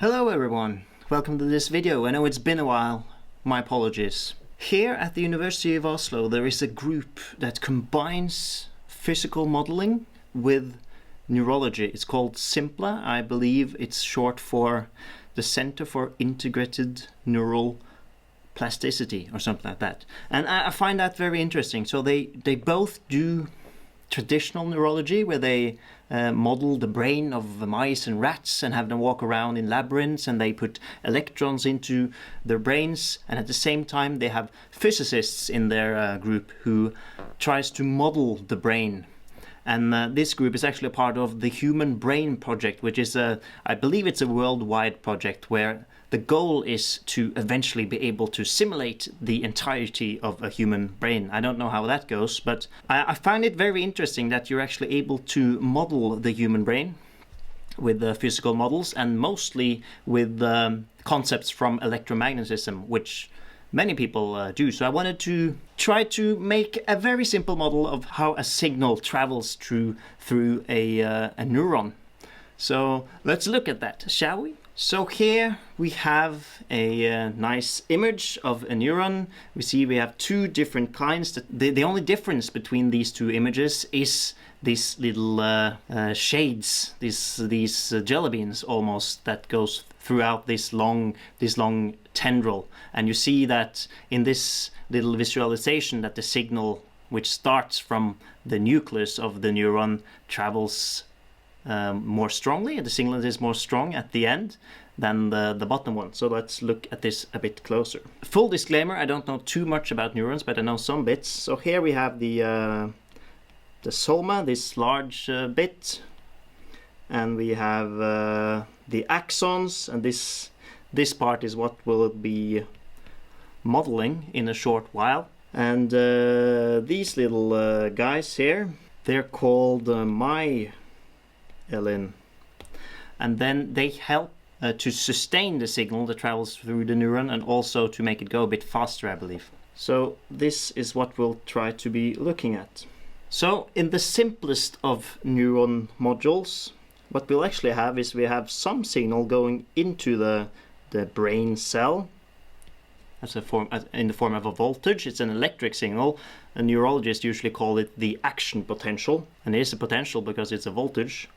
Hello everyone, welcome to this video. I know it's been a while, my apologies. Here at the University of Oslo there is a group that combines physical modeling with neurology. It's called CINPLA. I believe it's short for the Center for Integrated Neural Plasticity or something like that. And I find that very interesting. So they both do traditional neurology, where they model the brain of mice and rats and have them walk around in labyrinths, and they put electrons into their brains, and at the same time they have physicists in their group who tries to model the brain. And this group is actually a part of the Human Brain Project, which is I believe it's a worldwide project where the goal is to eventually be able to simulate the entirety of a human brain. I don't know how that goes, but I find it very interesting that you're actually able to model the human brain with physical models, and mostly with concepts from electromagnetism, which many people do. So I wanted to try to make a very simple model of how a signal travels through a neuron. So let's look at that, shall we? So here we have a nice image of a neuron. We see we have two different kinds. The only difference between these two images is these little shades, these jelly beans almost, that goes throughout this long tendril. And you see that in this little visualization that the signal, which starts from the nucleus of the neuron, travels more strongly. The signal is more strong at the end than the bottom one. So let's look at this a bit closer. Full disclaimer, I don't know too much about neurons, but I know some bits. So here we have the soma, this large bit, and we have the axons, and this part is what we'll be modeling in a short while. And these little guys here, they're called myelin, and then they help to sustain the signal that travels through the neuron, and also to make it go a bit faster, I believe. So this is what we'll try to be looking at. So in the simplest of neuron modules, what we'll actually have is we have some signal going into the brain cell as in the form of a voltage. It's an electric signal. A neurologist usually call it the action potential, and it is a potential because it's a voltage.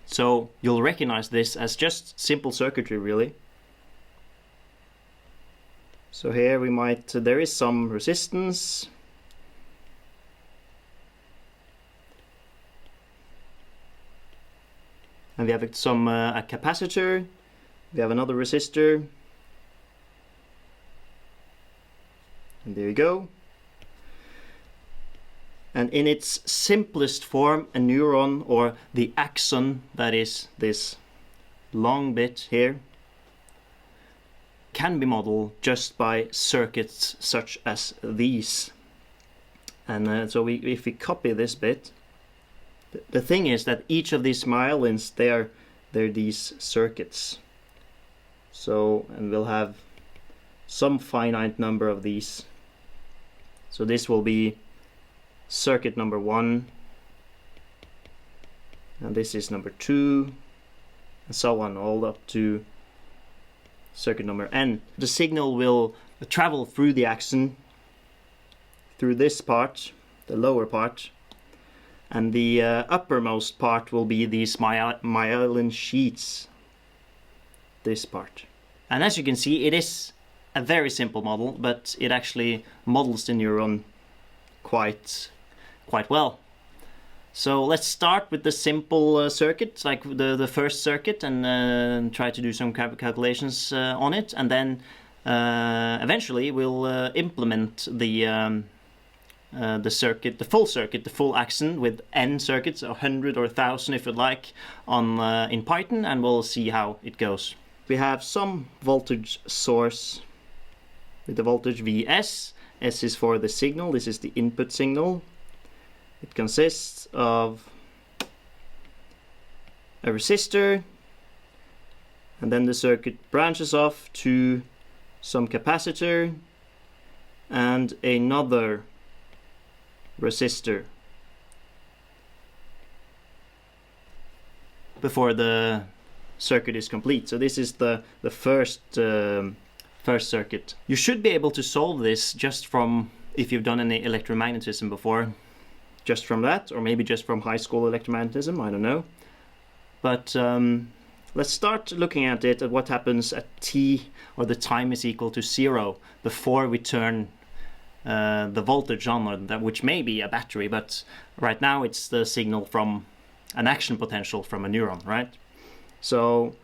So you'll recognize this as just simple circuitry, really. So here there is some resistance. And we have a capacitor. We have another resistor. And there you go. And in its simplest form, a neuron, or the axon, that is this long bit here, can be modeled just by circuits such as these. And so if we copy this bit, the thing is that each of these myelins, they're these circuits. So, and we'll have some finite number of these. So this will be circuit number 1, and this is number 2, and so on, all up to circuit number n. The signal will travel through the axon, through this part, the lower part, and the uppermost part will be these myelin sheets, this part. And as you can see, it is a very simple model, but it actually models the neuron quite well. So let's start with the simple circuit, like the first circuit, and try to do some calculations on it, and then eventually we'll implement the circuit, the full axon with n circuits, 100 or 1000 if you'd like, on in Python, and we'll see how it goes. We have some voltage source with the voltage Vs. S is for the signal. This is the input signal. It consists of a resistor, and then the circuit branches off to some capacitor and another resistor. before the circuit is complete. So this is the first circuit. You should be able to solve this just from, if you've done any electromagnetism before, just from that, or maybe just from high school electromagnetism, I don't know. But let's start looking at it, at what happens at t, or the time is equal to 0, before we turn the voltage on, or that, which may be a battery, but right now it's the signal from an action potential from a neuron, right? So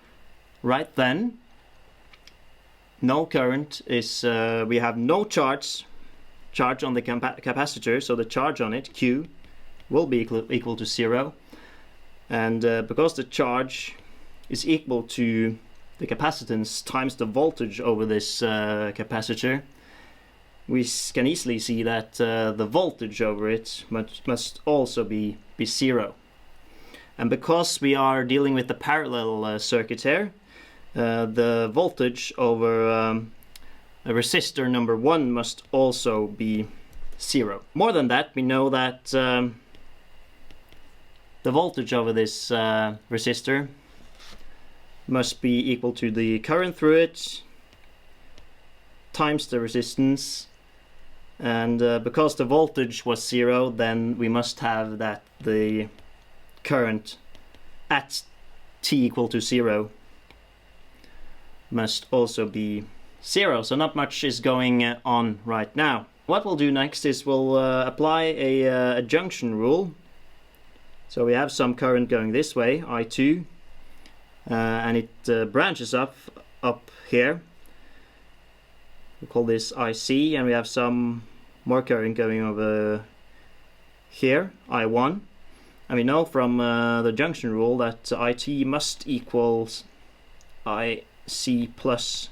right then, no current is, we have no charge on the capacitor, so the charge on it, Q, will be equal to 0. And because the charge is equal to the capacitance times the voltage over this capacitor, we can easily see that the voltage over it must also be 0. And because we are dealing with the parallel circuit here, the voltage over a resistor number 1 must also be 0. More than that, we know that the voltage over this resistor must be equal to the current through it times the resistance. And because the voltage was 0, then we must have that the current at t equal to 0 must also be 0. So not much is going on right now. What we'll do next is we'll apply a junction rule. So we have some current going this way, I2, and it branches up here. We call this IC, and we have some more current going over here, I1. And we know from the junction rule that IT must equal IC plus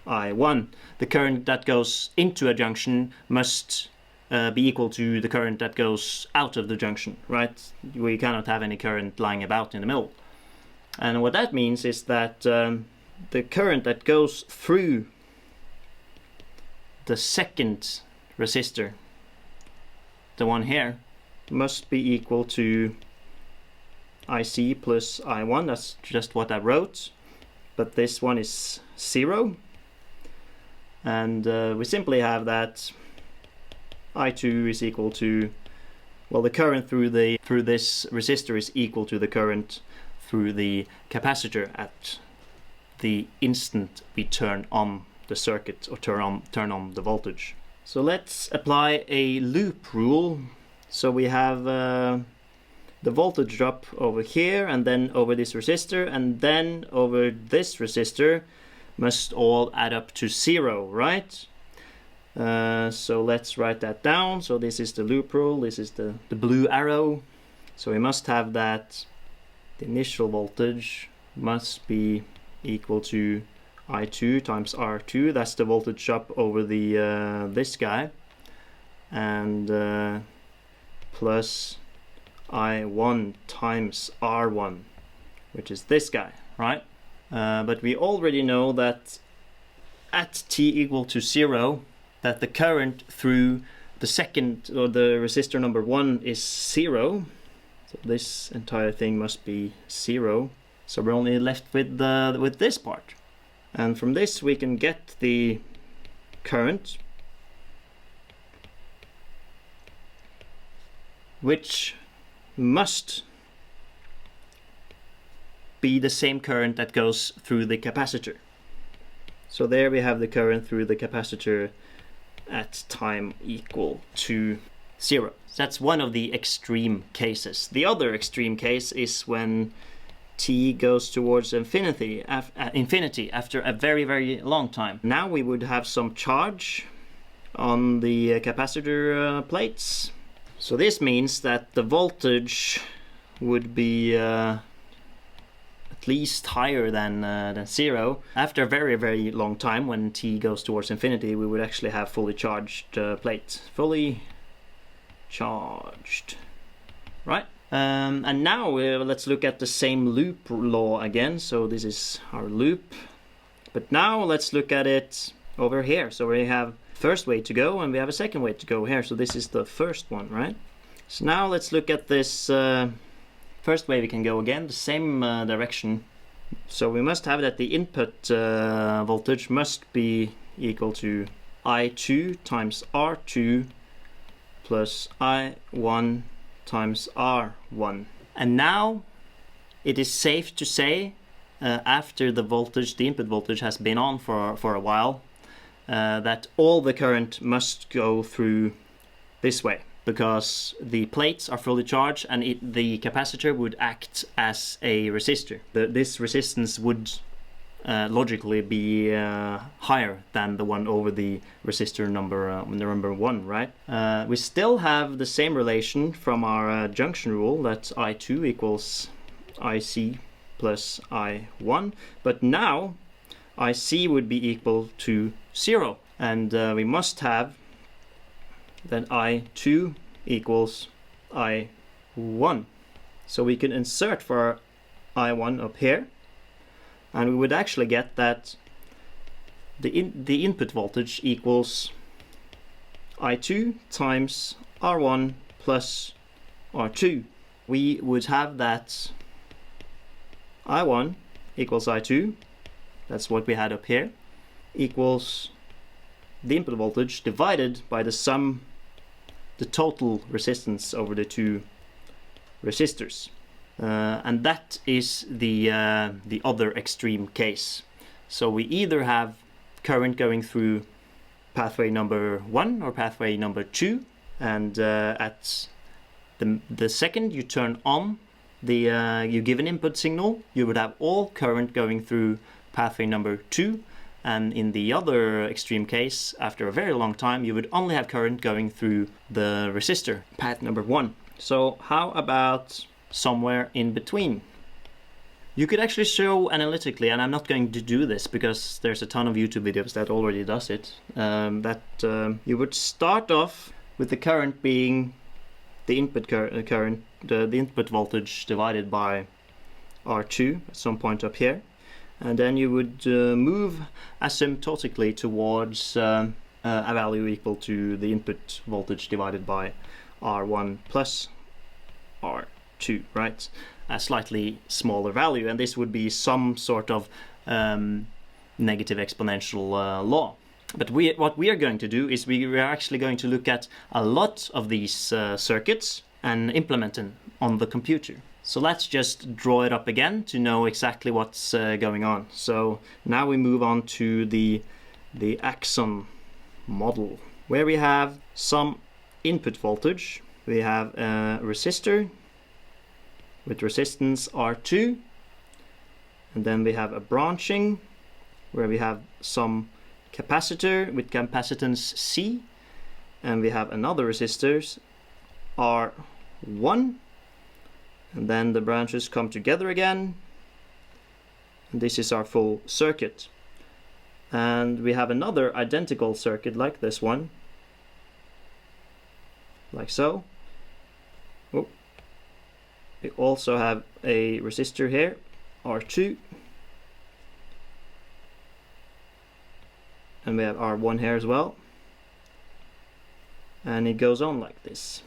I1. The current that goes into a junction must be equal to the current that goes out of the junction, right? We cannot have any current lying about in the middle. And what that means is that the current that goes through the second resistor, the one here, must be equal to IC plus I1. That's just what I wrote, but this one is 0. And we simply have that I2 is equal to, well, the current through this resistor is equal to the current through the capacitor at the instant we turn on the circuit, or turn on the voltage. So let's apply a loop rule. So we have the voltage drop over here, and then over this resistor, and then over this resistor must all add up to 0, right? So let's write that down. So this is the loop rule, this is the blue arrow. So we must have that the initial voltage must be equal to I2 times R2. That's the voltage drop over the this guy, and plus I1 times R1, which is this guy, right? But we already know that at t equal to 0, that the current through the second, or the resistor number 1, is 0. So this entire thing must be 0. So we're only left with this part. And from this we can get the current, which must be the same current that goes through the capacitor. So there we have the current through the capacitor at time equal to 0. That's one of the extreme cases. The other extreme case is when t goes towards infinity after a very, very long time. Now we would have some charge on the capacitor plates. So this means that the voltage would be at least higher than 0. After a very, very long time, when t goes towards infinity, we would actually have fully charged plates. Fully charged, right? And now let's look at the same loop law again. So this is our loop, but now let's look at it over here. So we have first way to go, and we have a second way to go here. So this is the first one, right? So now let's look at this First way we can go again, the same direction. So we must have that the input voltage must be equal to I2 times R2 plus I1 times R1. And now it is safe to say, after the input voltage has been on for a while, that all the current must go through this way, because the plates are fully charged and the capacitor would act as a resistor. This resistance would logically be higher than the one over the resistor number 1, right? We still have the same relation from our junction rule, that I2 equals IC plus I1, but now IC would be equal to 0, and we must have that I2 equals I1. So we can insert for I1 up here, and we would actually get that the input voltage equals I2 times R1 plus R2. We would have that I1 equals I2, that's what we had up here, equals the input voltage divided by the total resistance over the two resistors. And that is the other extreme case. So we either have current going through pathway number 1 or pathway number 2, and at the second you turn on you give an input signal, you would have all current going through pathway number 2, and in the other extreme case, after a very long time, you would only have current going through the resistor, path number 1. So how about somewhere in between? You could actually show analytically, and I'm not going to do this because there's a ton of YouTube videos that already does it, that you would start off with the current being the input current, the input voltage divided by R2 at some point up here, and then you would move asymptotically towards a value equal to the input voltage divided by R1 plus R2, right? A slightly smaller value, and this would be some sort of negative exponential law. But what we are going to do is we are actually going to look at a lot of these circuits and implement them on the computer. So let's just draw it up again to know exactly what's going on. So now we move on to the axon model, where we have some input voltage. We have a resistor with resistance R2, and then we have a branching where we have some capacitor with capacitance C, and we have another resistors R1, and then the branches come together again, and this is our full circuit. And we have another identical circuit like this one, like so. Oh. We also have a resistor here, R2, and we have R1 here as well, and it goes on like this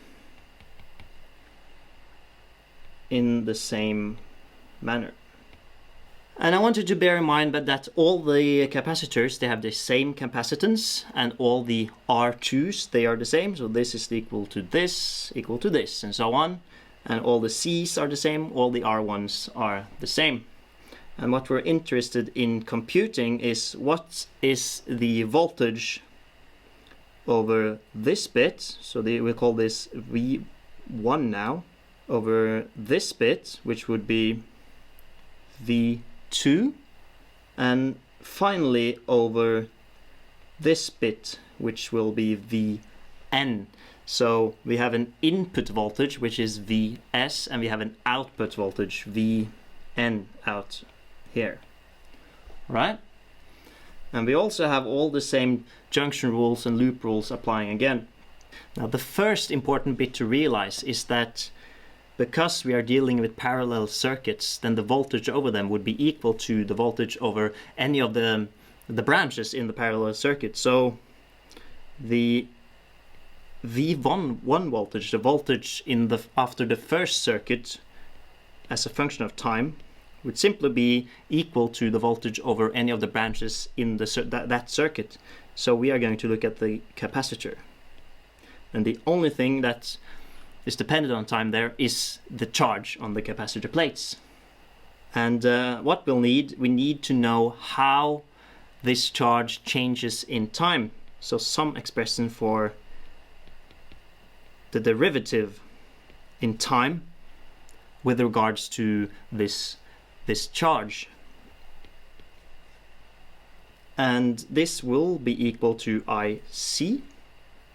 in the same manner. And I wanted to bear in mind that all the capacitors, they have the same capacitance, and all the R2s, they are the same, so this is equal to this, and so on, and all the C's are the same, all the R1s are the same. And what we're interested in computing is what is the voltage over this bit, so we call this V1 now, over this bit, which would be V2, and finally over this bit, which will be Vn. So we have an input voltage, which is Vs, and we have an output voltage, Vn, out here, right? And we also have all the same junction rules and loop rules applying again. Now the first important bit to realize is that because we are dealing with parallel circuits, then the voltage over them would be equal to the voltage over any of the branches in the parallel circuit. So the V1 voltage, the voltage after the first circuit, as a function of time would simply be equal to the voltage over any of the branches in that circuit. So we are going to look at the capacitor. And the only thing that is dependent on time there is the charge on the capacitor plates. And what we need to know how this charge changes in time. So some expression for the derivative in time with regards to this charge. And this will be equal to IC.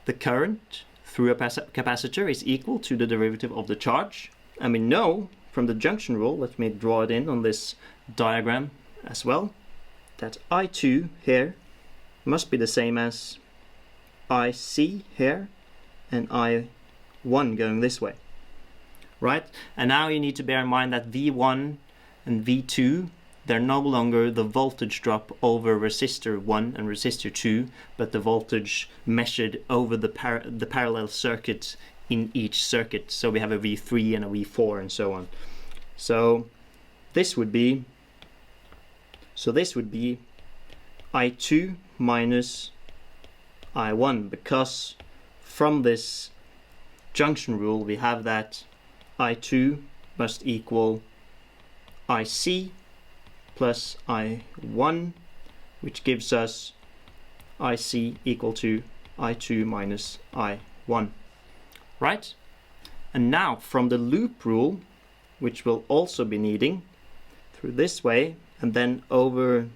The current through a capacitor is equal to the derivative of the charge. And we know from the junction rule, let me draw it in on this diagram as well, that I2 here must be the same as IC here and I1 going this way, right? And now you need to bear in mind that V1 and V2, they're no longer the voltage drop over resistor 1 and resistor 2, but the voltage measured over the parallel circuit in each circuit. So we have a V3 and a V4 and so on. So this would be I2 minus I1, because from this junction rule we have that I2 must equal IC plus I1, which gives us IC equal to I2 minus I1, right? And now from the loop rule, which we'll also be needing, through this way and then over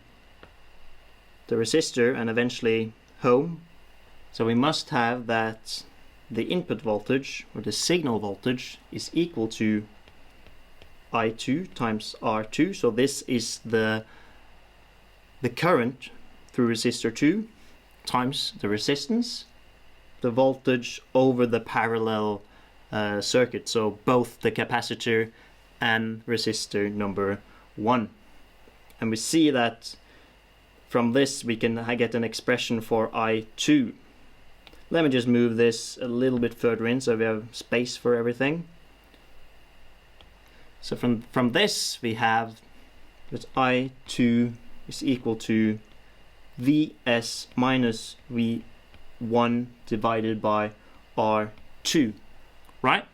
the resistor and eventually home. So we must have that the input voltage or the signal voltage is equal to I2 times R2. So this is the current through resistor 2 times the resistance, the voltage over the parallel circuit, so both the capacitor and resistor number 1. And we see that from this we can get an expression for I2. Let me just move this a little bit further in so we have space for everything. So from this we have that I2 is equal to Vs minus V1 divided by R2, right?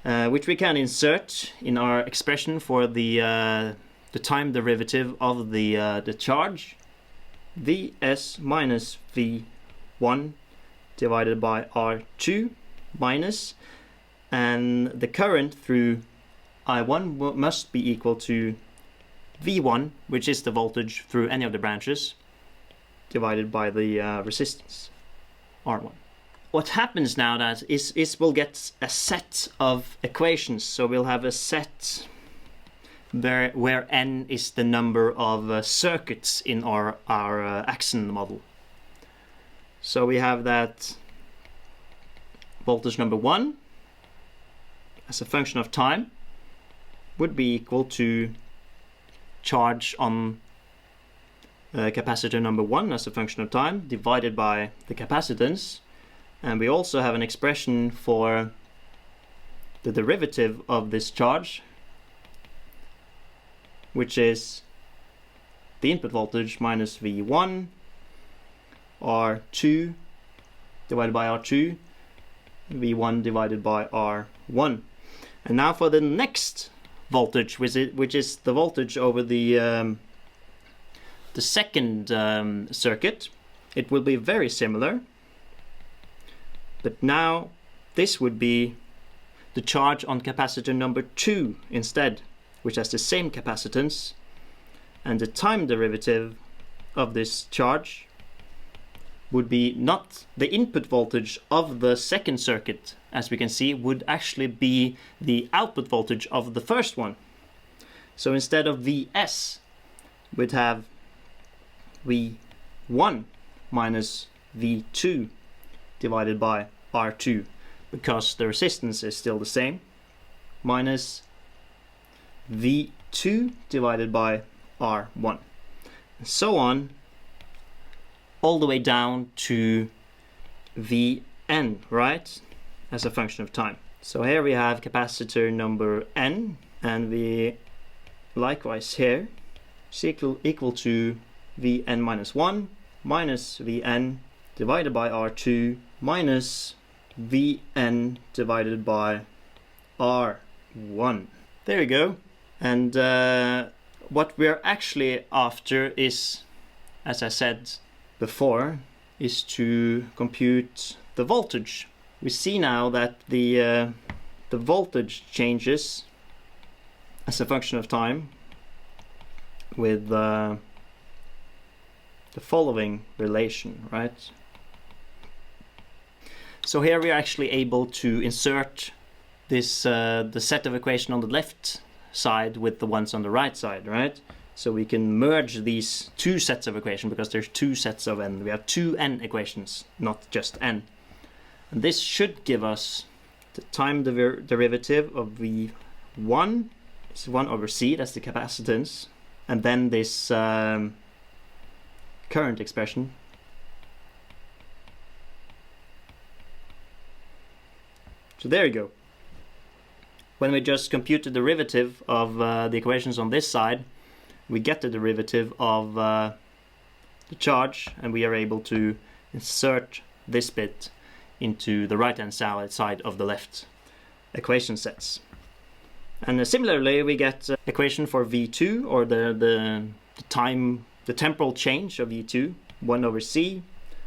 Which we can insert in our expression for the time derivative of the charge. Vs minus V1 divided by R2 minus, and the current through I1 must be equal to V1, which is the voltage through any of the branches, divided by the resistance, R1. What happens now that is we'll get a set of equations. So we'll have a set where n is the number of circuits in our axon model. So we have that voltage number 1 as a function of time would be equal to charge on capacitor number 1 as a function of time divided by the capacitance. And we also have an expression for the derivative of this charge, which is the input voltage minus V1 R2 divided by R2, V1 divided by R1. And now for the next voltage, which is the voltage over the second circuit, it will be very similar. But now this would be the charge on capacitor number 2 instead, which has the same capacitance, and the time derivative of this charge would be not the input voltage of the second circuit, as we can see, would actually be the output voltage of the first one. So instead of Vs, we'd have V1 minus V2 divided by R2, because the resistance is still the same, minus V2 divided by R1, and so on, all the way down to Vn, right, as a function of time. So here we have capacitor number n, and we likewise here is equal to Vn minus 1 minus Vn divided by R2 minus Vn divided by R1. There you go. And what we're actually after is, as I said before, is to compute the voltage. We see now that the voltage changes as a function of time with the following relation, right? So here we are actually able to insert this the set of equations on the left side with the ones on the right side, right? So we can merge these two sets of equations because there's two sets of n. We have two n equations, not just n. And this should give us the time derivative of V1 is 1 over c, that's the capacitance, and then this current expression. So there you go. When we just compute the derivative of the equations on this side, we get the derivative of the charge, and we are able to insert this bit into the right-hand side of the left equation sets. And similarly, we get equation for V2, or the temporal change of V2, 1 over c,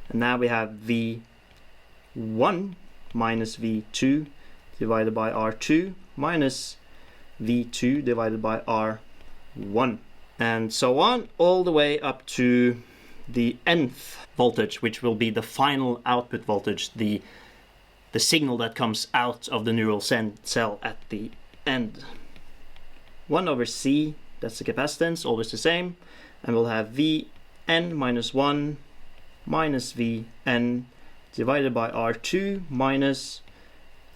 and now we have V1 minus V2 divided by R2 minus V2 divided by R1, and so on, all the way up to the nth voltage, which will be the final output voltage, the signal that comes out of the neural cell at the end. 1 over c, that's the capacitance, always the same, and we'll have Vn minus 1 minus Vn divided by R2 minus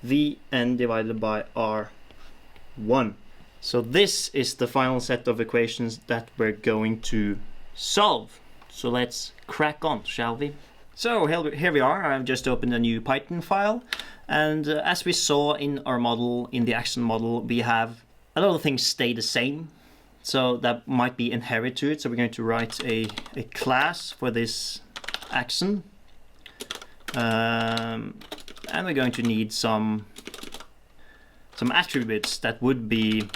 Vn divided by R1. So this is the final set of equations that we're going to solve. So let's crack on, shall we? So here we are. I've just opened a new Python file, and as we saw in our model, in the axon model, we have a lot of things stay the same, so that might be inherent to it. So we're going to write a class for this axon, and we're going to need some attributes that would be,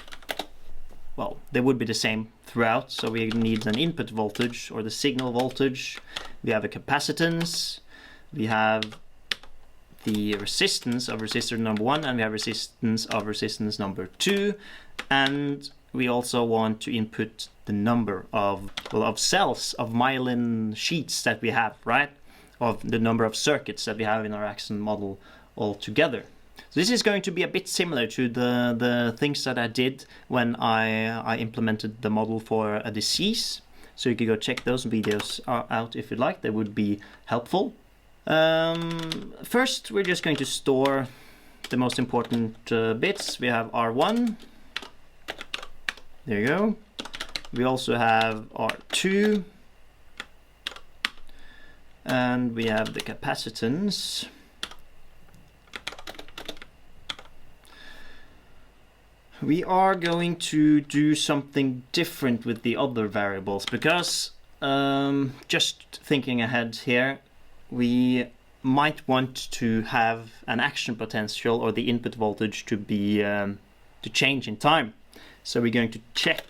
well, they would be the same throughout. So we need an input voltage, or the signal voltage. We have a capacitance. We have the resistance of resistor number 1, and we have resistance of resistance number 2. And we also want to input the number of cells, of myelin sheets that we have, right? Of the number of circuits that we have in our axon model altogether. So this is going to be a bit similar to the things that I did when I implemented the model for a disease. So you can go check those videos out if you'd like. They would be helpful. First, we're just going to store the most important bits. We have R1. There you go. We also have R2. And we have the capacitance. We are going to do something different with the other variables because, just thinking ahead here, we might want to have an action potential, or the input voltage, to be to change in time. So we're going to check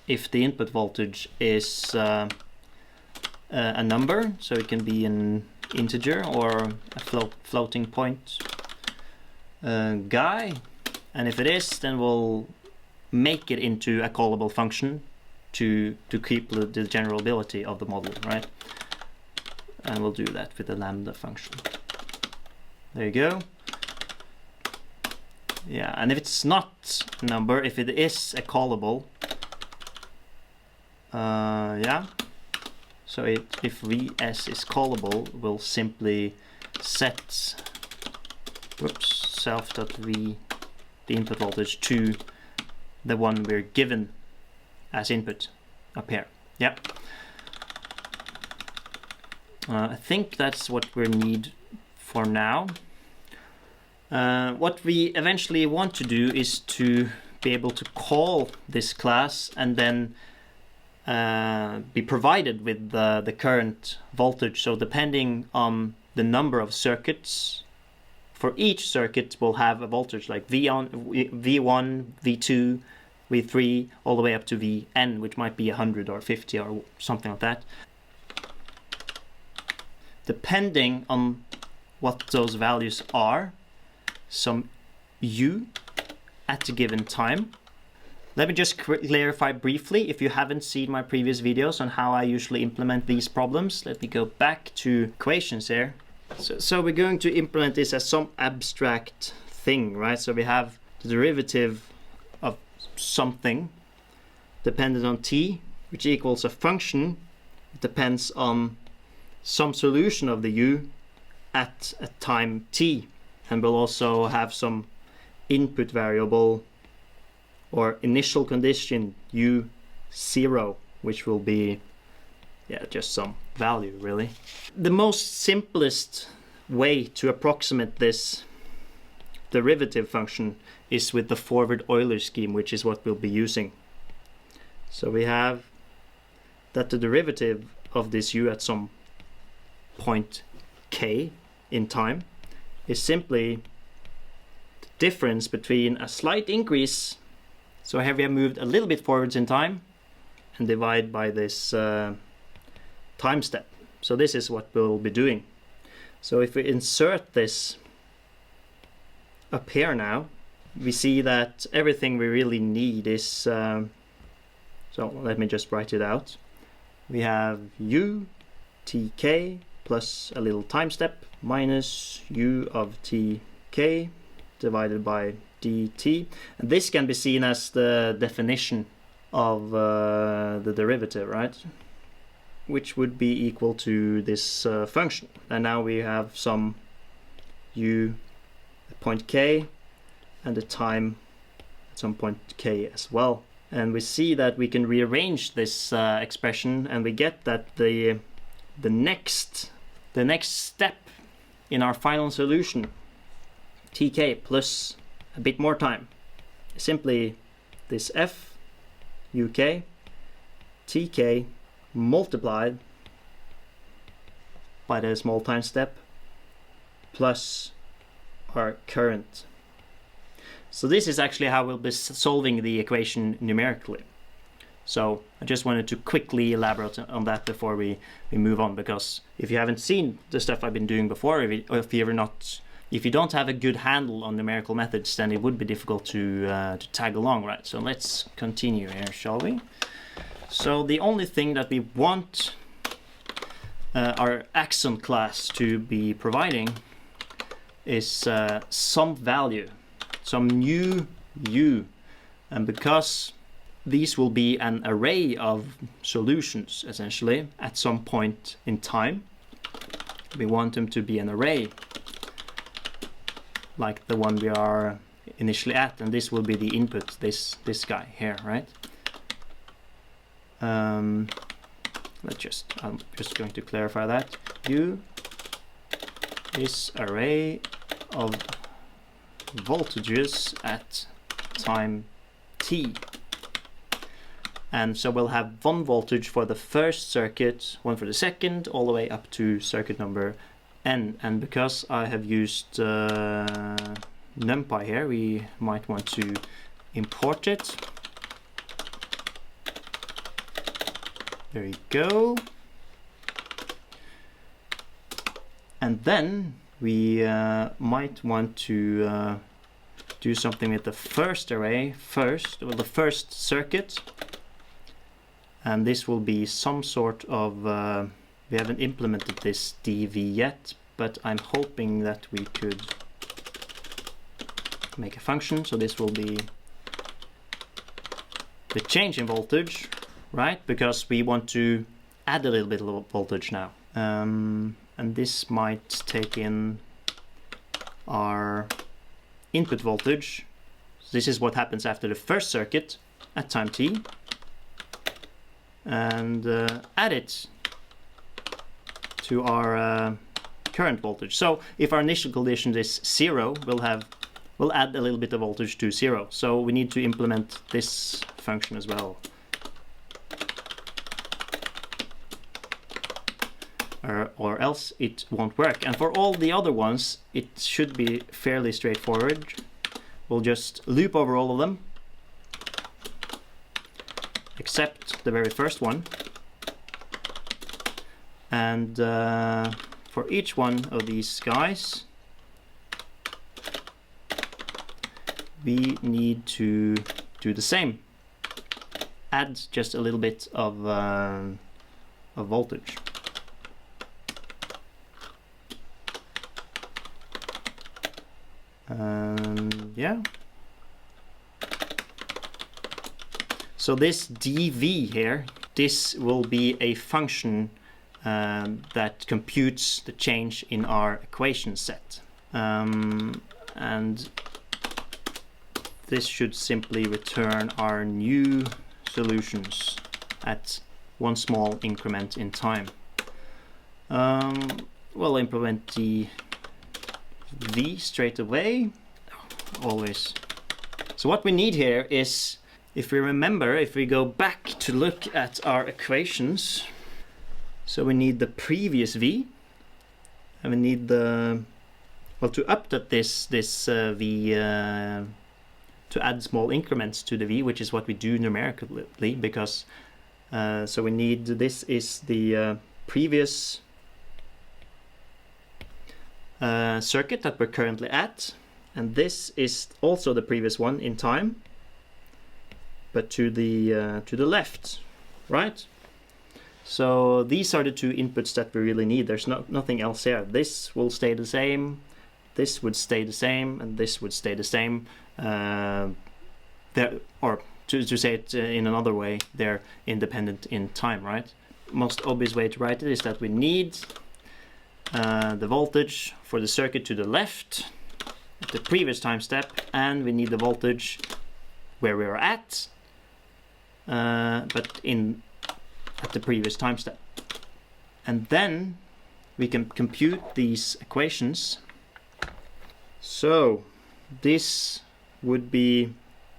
if the input voltage is a number, so it can be an integer or a floating point guy. And if it is, then we'll make it into a callable function to keep the generality of the model, right? And we'll do that with the lambda function. There you go. Yeah, and if it's not a number, if it is a callable, yeah. So if Vs is callable, we'll simply set self.v, the input voltage, to the one we're given as input up here. Yep. I think that's what we need for now. What we eventually want to do is to be able to call this class and then be provided with the current voltage. So depending on the number of circuits, for each circuit we'll have a voltage like V1, V2, V3, all the way up to Vn, which might be 100 or 50 or something like that. Depending on what those values are, some U at a given time. Let me just clarify briefly, if you haven't seen my previous videos on how I usually implement these problems. Let me go back to equations here. So we're going to implement this as some abstract thing, right? So we have the derivative of something dependent on t, which equals a function. It depends on some solution of the u at a time t. And we'll also have some input variable or initial condition u0, which will be just some value really. The most simplest way to approximate this derivative function is with the forward Euler scheme, which is what we'll be using. So we have that the derivative of this u at some point k in time is simply the difference between a slight increase, so here we have moved a little bit forwards in time, and divide by this time step. So this is what we'll be doing. So if we insert this up here now, we see that everything we really need is, so let me just write it out. We have u tk plus a little time step minus u of tk divided by dt. And this can be seen as the definition of the derivative, right? Which would be equal to this function. And now we have some u at point k and a time at some point k as well. And we see that we can rearrange this expression, and we get that the next step in our final solution, tk plus a bit more time, is simply this f uk tk multiplied by the small time step plus our current. So this is actually how we'll be solving the equation numerically. So I just wanted to quickly elaborate on that before we move on, because if you haven't seen the stuff I've been doing before, if you don't have a good handle on numerical methods, then it would be difficult to tag along, right? So let's continue here, shall we? So the only thing that we want our axon class to be providing is some value, some new u, and because these will be an array of solutions essentially at some point in time, we want them to be an array like the one we are initially at, and this will be the input, this guy here, right? I'm just going to clarify that. U is array of voltages at time t. And so we'll have one voltage for the first circuit, one for the second, all the way up to circuit number n. And because I have used NumPy here, we might want to import it. There you go. And then we might want to do something with the first array first, or the first circuit. And this will be some sort of, we haven't implemented this dv yet, but I'm hoping that we could make a function. So this will be the change in voltage, right? Because we want to add a little bit of voltage now. And this might take in our input voltage. So this is what happens after the first circuit at time t. And add it to our current voltage. So if our initial condition is 0, we'll add a little bit of voltage to 0. So we need to implement this function as well. Or else it won't work. And for all the other ones, it should be fairly straightforward. We'll just loop over all of them, except the very first one. And for each one of these guys, we need to do the same. Add just a little bit of voltage. Yeah. So this dV here, this will be a function that computes the change in our equation set. And this should simply return our new solutions at one small increment in time. We'll implement the V straight away, always. So what we need here is, if we remember, if we go back to look at our equations, so we need the previous V, and we need the, well, to update this V, to add small increments to the V, which is what we do numerically, because so we need, this is the previous circuit that we're currently at, and this is also the previous one in time, but to the left, right? So these are the two inputs that we really need. There's nothing else here. This will stay the same, this would stay the same, and this would stay the same. Or to say it in another way, they're independent in time, right? Most obvious way to write it is that we need the voltage for the circuit to the left at the previous time step, and we need the voltage where we are at, but at the previous time step. And then we can compute these equations. So this would be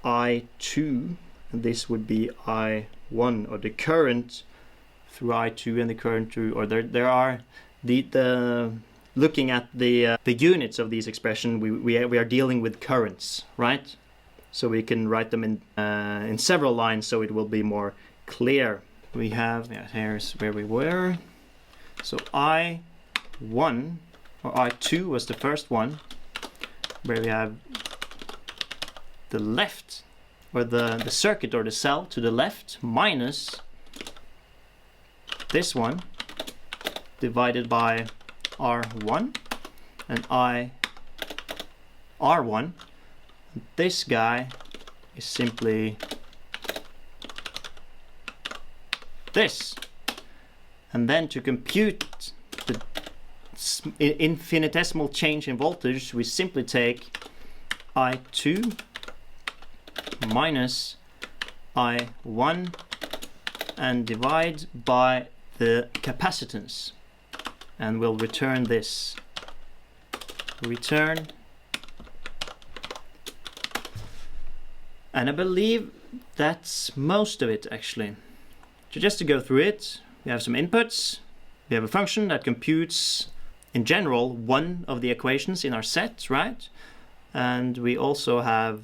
I2, and this would be I1, or the current through I2 and the current through, or there are the looking at the units of these expressions, we are dealing with currents, right? So we can write them in several lines, so it will be more clear. We have, yeah, here's where we were. So I1 or I2 was the first one, where we have the left, or the circuit or the cell to the left, minus this one divided by R1 and R1. This guy is simply this. And then to compute the infinitesimal change in voltage, we simply take I2 minus I1 and divide by the capacitance, and we'll return this. Return. And I believe that's most of it, actually. So just to go through it, we have some inputs. We have a function that computes, in general, one of the equations in our set, right? And we also have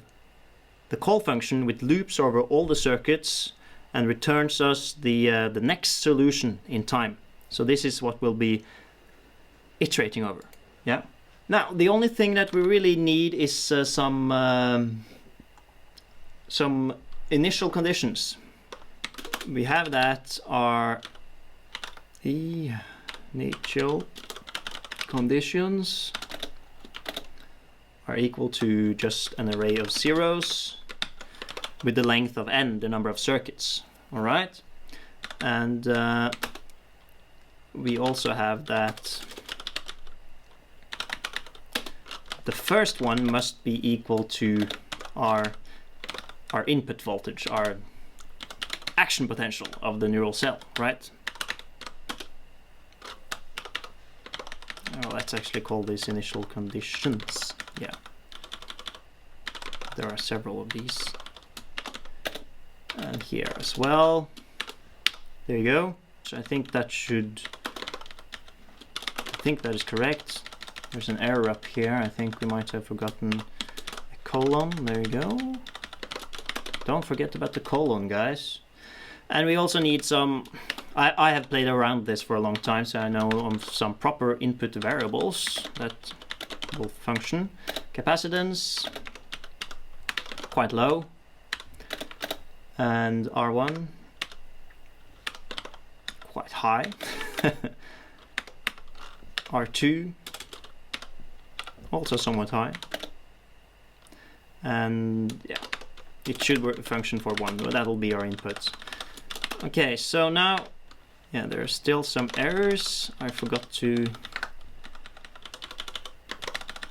the call function, which loops over all the circuits and returns us the next solution in time. So this is what we'll be iterating over. Yeah. Now the only thing that we really need is some initial conditions. We have that our initial conditions are equal to just an array of zeros with the length of n, the number of circuits. All right, and we also have that the first one must be equal to our input voltage, our action potential of the neural cell, right? let's actually call this initial conditions. Yeah. There are several of these. And here as well. There you go. So I think that is correct. There's an error up here. I think we might have forgotten a colon. There you go. Don't forget about the colon, guys. And we also need some... I have played around with this for a long time, so I know some proper input variables that will function. Capacitance, quite low. And R1, quite high. R2, also somewhat high. And yeah, it should function for 1, but that'll be our inputs. Okay, so now, yeah, there are still some errors. I forgot to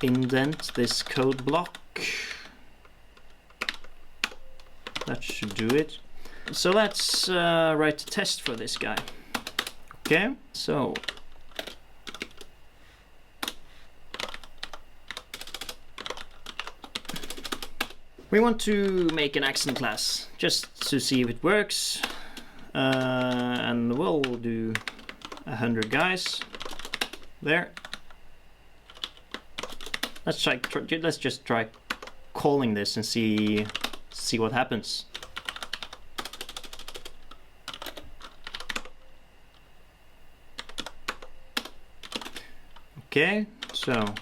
indent this code block. That should do it. So let's write a test for this guy. Okay, so we want to make an axon class just to see if it works. And we'll do 100 guys there. Let's just try calling this and see what happens. Okay, so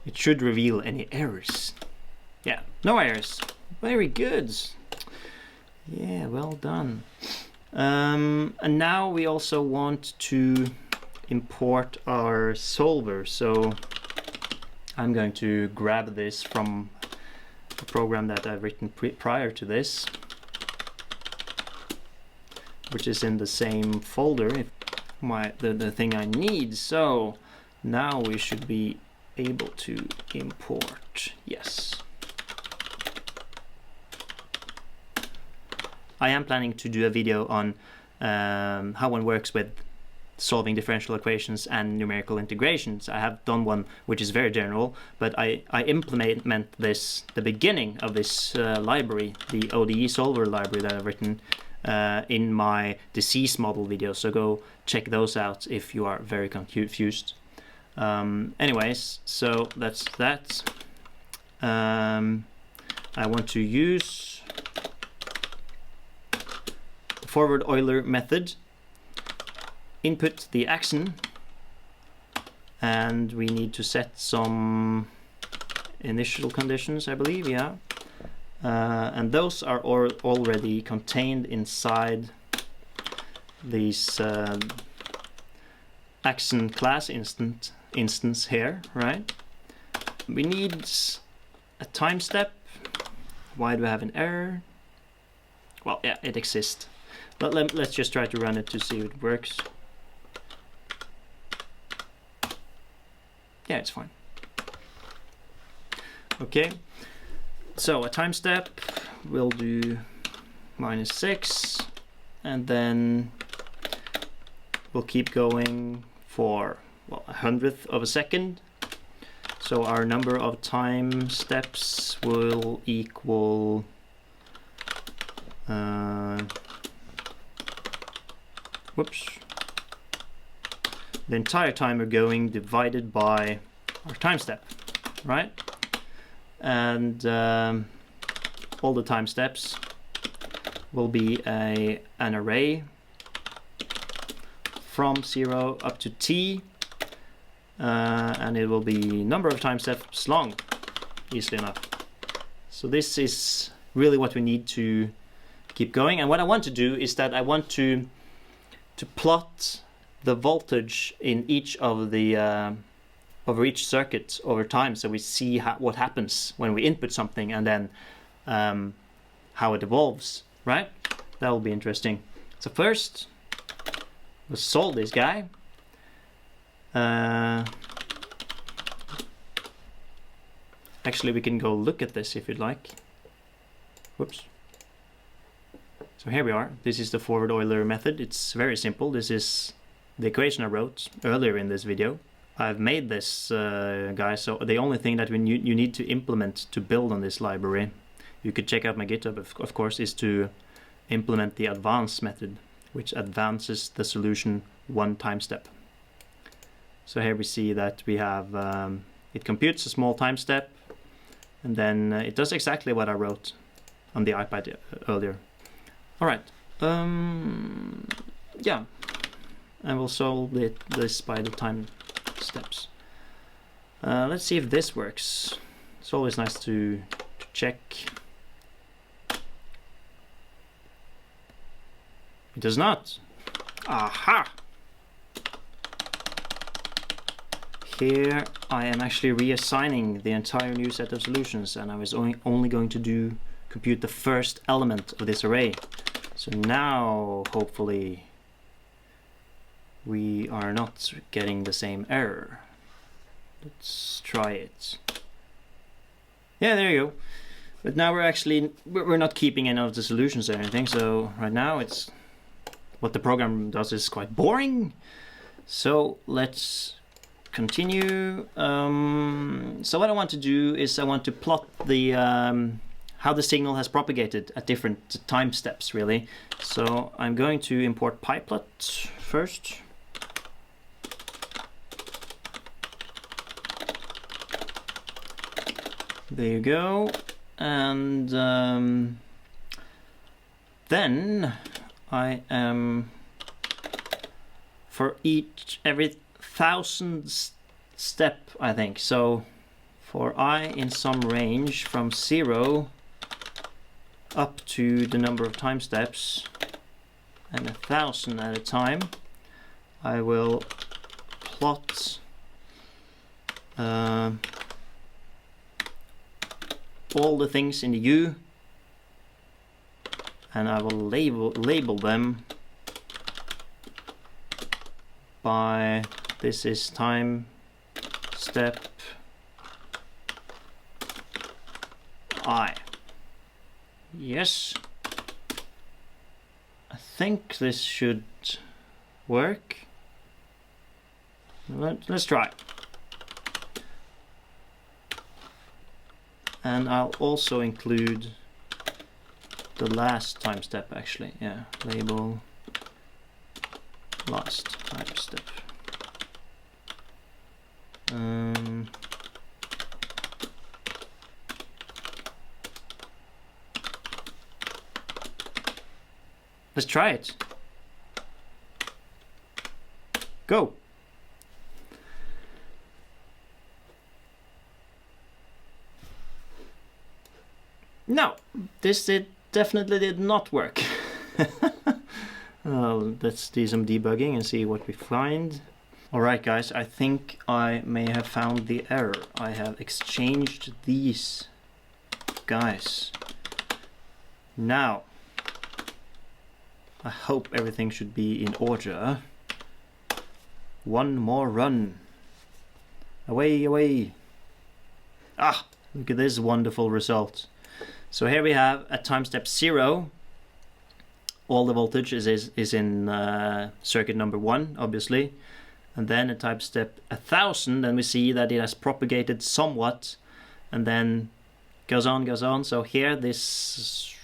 it should reveal any errors. Yeah, no errors. Very good. Yeah, well done. And now we also want to import our solver. So I'm going to grab this from a program that I've written prior to this, which is in the same folder, the thing I need. So now we should be able to import. Yes. I am planning to do a video on how one works with solving differential equations and numerical integrations. I have done one which is very general, but I implement this, the beginning of this library, the ODE solver library that I've written in my disease model video. So go check those out if you are very confused. Anyways, so that's that. I want to use forward Euler method, input the axon, and we need to set some initial conditions, I believe, yeah. And those are already contained inside these axon class instance here, right? We need a time step. Why do I have an error? Well, yeah, it exists. But let's just try to run it to see if it works. Yeah, it's fine. Okay, so a time step, we'll do -6, and then we'll keep going for, well, 100th of a second. So our number of time steps will equal the entire timer going divided by our time step, right? And all the time steps will be an array from 0 up to t, and it will be number of time steps long, easily enough. So this is really what we need to keep going. And what I want to do is that I want to plot the voltage in each of the over each circuit over time, so we see what happens when we input something, and then how it evolves, right? That will be interesting. So first, let's solve this guy. Actually, we can go look at this if you'd like. Whoops. So here we are. This is the forward Euler method. It's very simple. This is the equation I wrote earlier in this video. I've made this guy, so the only thing that you need to implement to build on this library, you could check out my GitHub of course, is to implement the advance method, which advances the solution one time step. So here we see that we have, it computes a small time step, and then it does exactly what I wrote on the iPad earlier. Alright, yeah, and we'll solve this by the time steps. Let's see if this works. It's always nice to check. It does not. Aha! Here I am actually reassigning the entire new set of solutions, and I was only going to compute the first element of this array. So now hopefully we are not getting the same error. Let's try it. Yeah, there you go. But now we're not keeping any of the solutions or anything, so right now it's what the program does is quite boring. So let's continue. So what I want to do is I want to plot the how the signal has propagated at different time steps, really. So I'm going to import pyplot first. There you go. And then I am, for every 1,000th step, I think. So for I in some range from 0 up to the number of time steps and 1,000 at a time, I will plot all the things in the U, and I will label them by this is time step I. Yes, I think this should work. Let's try. And I'll also include the last time step, actually. Yeah, label last time step. Let's try it. Go. No, this definitely did not work. Let's do some debugging and see what we find. Alright guys, I think I may have found the error. I have exchanged these guys. Now, I hope everything should be in order. One more run. Away, away. Ah, look at this wonderful result. So here we have at time step 0, all the voltage is in circuit number 1, obviously. And then at time step 1,000, then we see that it has propagated somewhat, and then goes on. So here this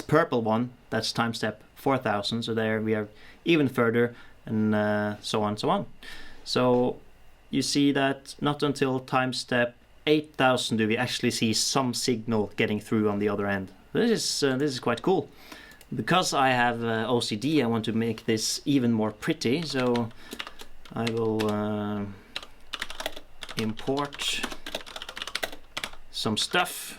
purple one, that's time step 4,000. So there we are even further, and so on. So you see that not until time step 8,000 do we actually see some signal getting through on the other end. This is quite cool. Because I have OCD, I want to make this even more pretty, so I will import some stuff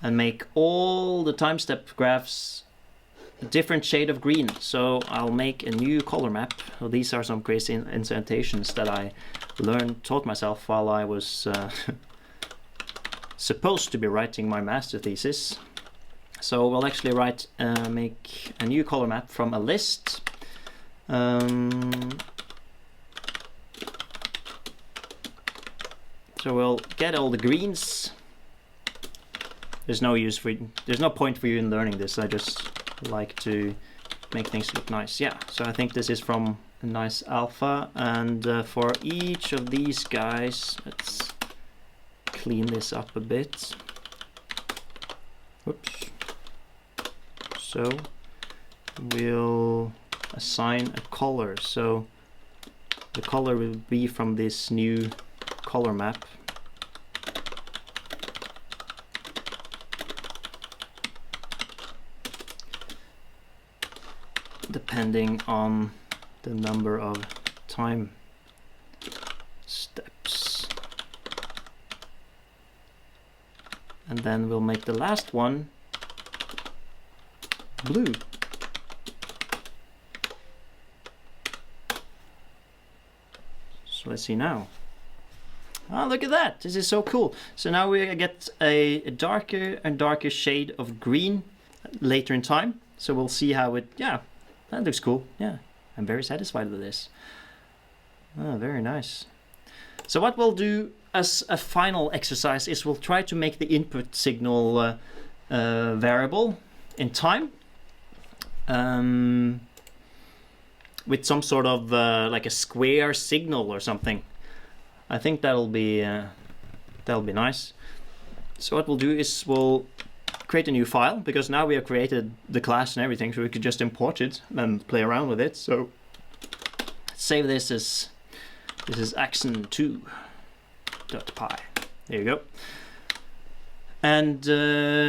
and make all the time step graphs a different shade of green. So I'll make a new color map. So these are some crazy indentations that I taught myself while I was supposed to be writing my master thesis. So we'll actually make a new color map from a list. So we'll get all the greens. There's no point for you in learning this. I just like to make things look nice. Yeah, so I think this is from a nice alpha, and for each of these guys, let's clean this up a bit. Whoops. So we'll assign a color. So the color will be from this new color map. Depending on the number of time steps. And then we'll make the last one blue. So let's see now. Ah, look at that! This is so cool. So now we get a darker and darker shade of green later in time. So we'll see how it, yeah, that looks cool. Yeah, I'm very satisfied with this. Oh, very nice. So what we'll do as a final exercise is we'll try to make the input signal variable in time. With some sort of like a square signal or something. I think that'll be nice. So what we'll do is we'll create a new file, because now we have created the class and everything, so we could just import it and play around with it. So let's save this as axon2.py. There you go. And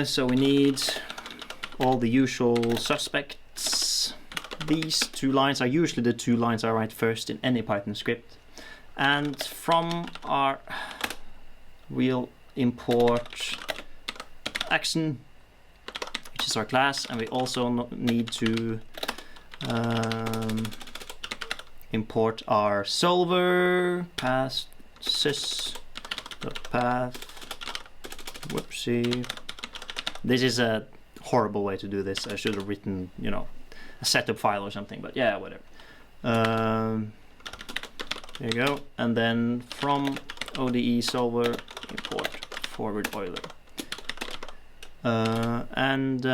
so we need all the usual suspects. These two lines are usually the two lines I write first in any Python script. And from our, we'll import axon, which is our class, and we also need to import our solver path sys.path. Whoopsie. This is a horrible way to do this. I should have written, you know, a setup file or something, but yeah, whatever. There you go. And then from ODE solver, import forward Euler. And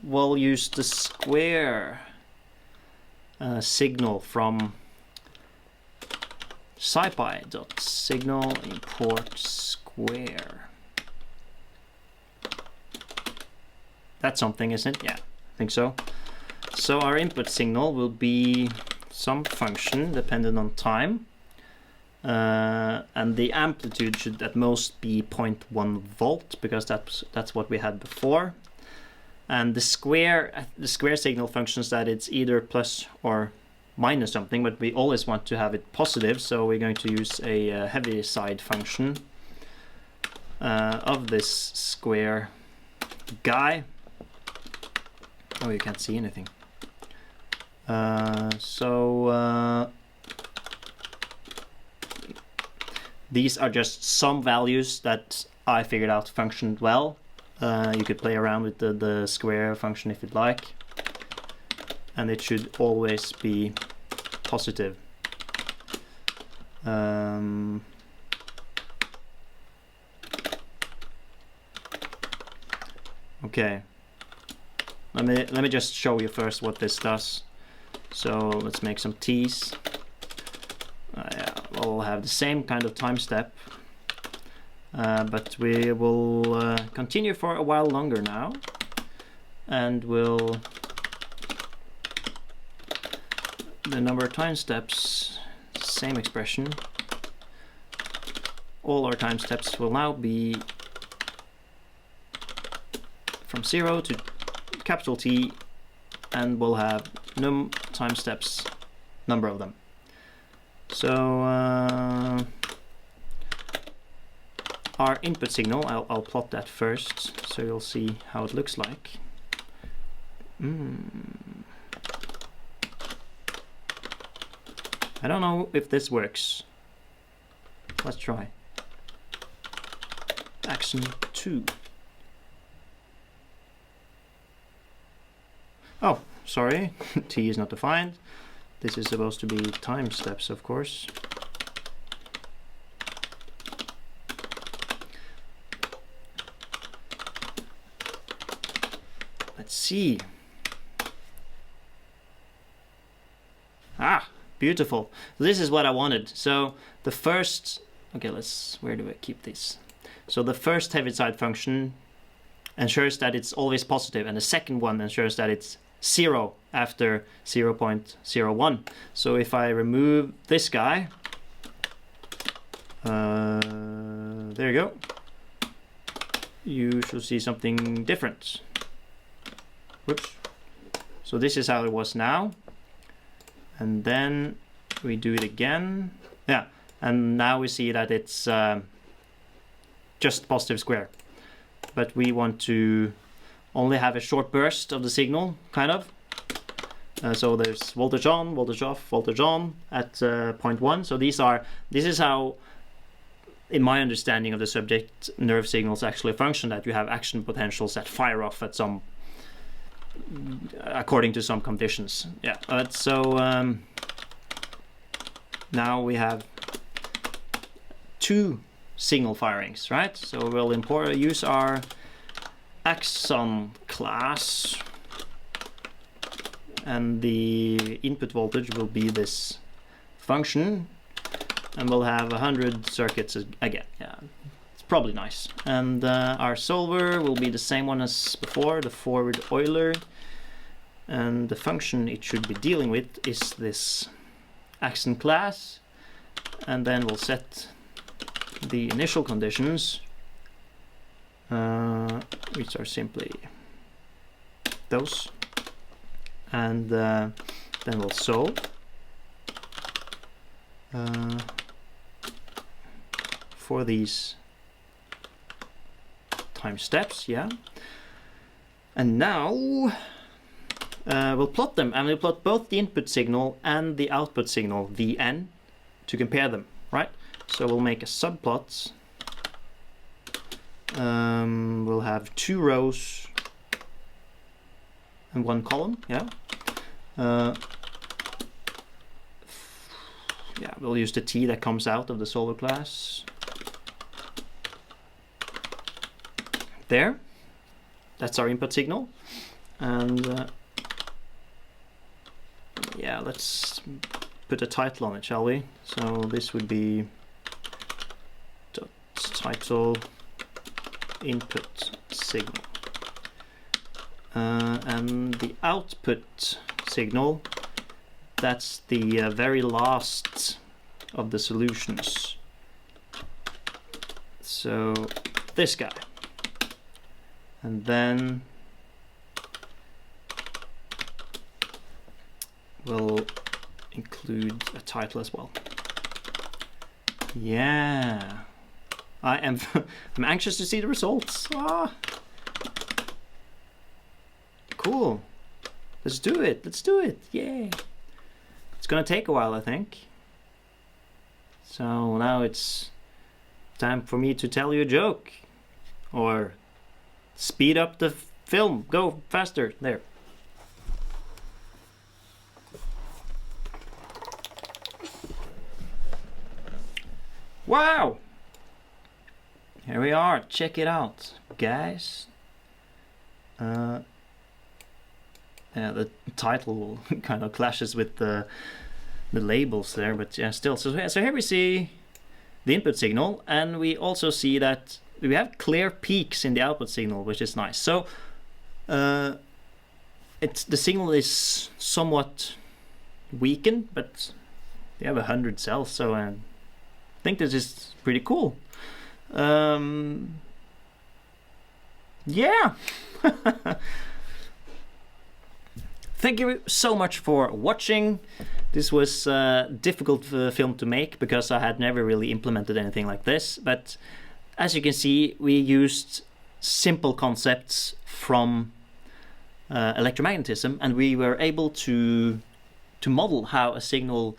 we'll use the square signal from scipy.signal import square. That's something, isn't it? Yeah, I think so. So our input signal will be some function dependent on time, and the amplitude should at most be 0.1 volt, because that's what we had before. And the square signal functions that it's either plus or minus something, but we always want to have it positive, so we're going to use a heavy side function of this square guy. Oh, you can't see anything. These are just some values that I figured out functioned well. You could play around with the square function if you'd like. And it should always be positive. Okay. Let me just show you first what this does. So let's make some t's. Yeah, we'll have the same kind of time step, but we will continue for a while longer now, and we'll the number of time steps, same expression. All our time steps will now be from 0 to capital T, and we'll have num time steps, number of them. So our input signal, I'll plot that first so you'll see how it looks like. I don't know if this works. Let's try. Axon 2. Oh, sorry, T is not defined. This is supposed to be time steps, of course. Let's see. Beautiful. This is what I wanted. So the first, okay, where do I keep this? So the first Heaviside function ensures that it's always positive, and the second one ensures that it's 0 after 0.01. So if I remove this guy, there you go, you should see something different. Whoops. So this is how it was now, and then we do it again. Yeah, and now we see that it's just positive square, but we want to only have a short burst of the signal, kind of. So there's voltage on, voltage off, voltage on at 0.1. So this is how, in my understanding of the subject, nerve signals actually function, that you have action potentials that fire off at some, according to some conditions. Yeah, so now we have 2 signal firings, right? So we'll use our axon class, and the input voltage will be this function, and we'll have 100 circuits again. Yeah, it's probably nice. And our solver will be the same one as before, the forward Euler, and the function it should be dealing with is this axon class, and then we'll set the initial conditions, which are simply those, and then we'll solve for these time steps. Yeah, and now we'll plot them, and we'll plot both the input signal and the output signal Vn to compare them, right? So we'll make a subplot. We'll have 2 rows and 1 column. Yeah. Yeah, we'll use the T that comes out of the solver class. There. That's our input signal. And yeah, let's put a title on it, shall we? So this would be title input signal, and the output signal, that's the very last of the solutions. So this guy, and then we'll include a title as well. Yeah, I'm anxious to see the results. Ah, cool. Let's do it. Let's do it. Yay. It's gonna take a while, I think. So now it's time for me to tell you a joke, or speed up the film. Go faster. There. Wow! Here we are. Check it out, guys. Yeah, the title kind of clashes with the labels there, but yeah, still. So here we see the input signal, and we also see that we have clear peaks in the output signal, which is nice. So the signal is somewhat weakened, but they have 100 cells, so I think this is pretty cool. Yeah. Thank you so much for watching. This was a difficult film to make because I had never really implemented anything like this, but as you can see, we used simple concepts from electromagnetism, and we were able to model how a signal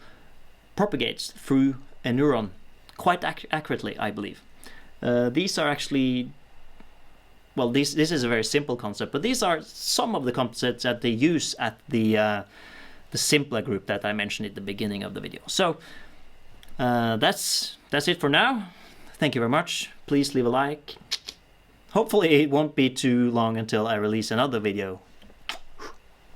propagates through a neuron quite accurately, I believe. These are actually, well, this is a very simple concept, but these are some of the concepts that they use at the CINPLA group that I mentioned at the beginning of the video. So that's it for now. Thank you very much. Please leave a like. Hopefully it won't be too long until I release another video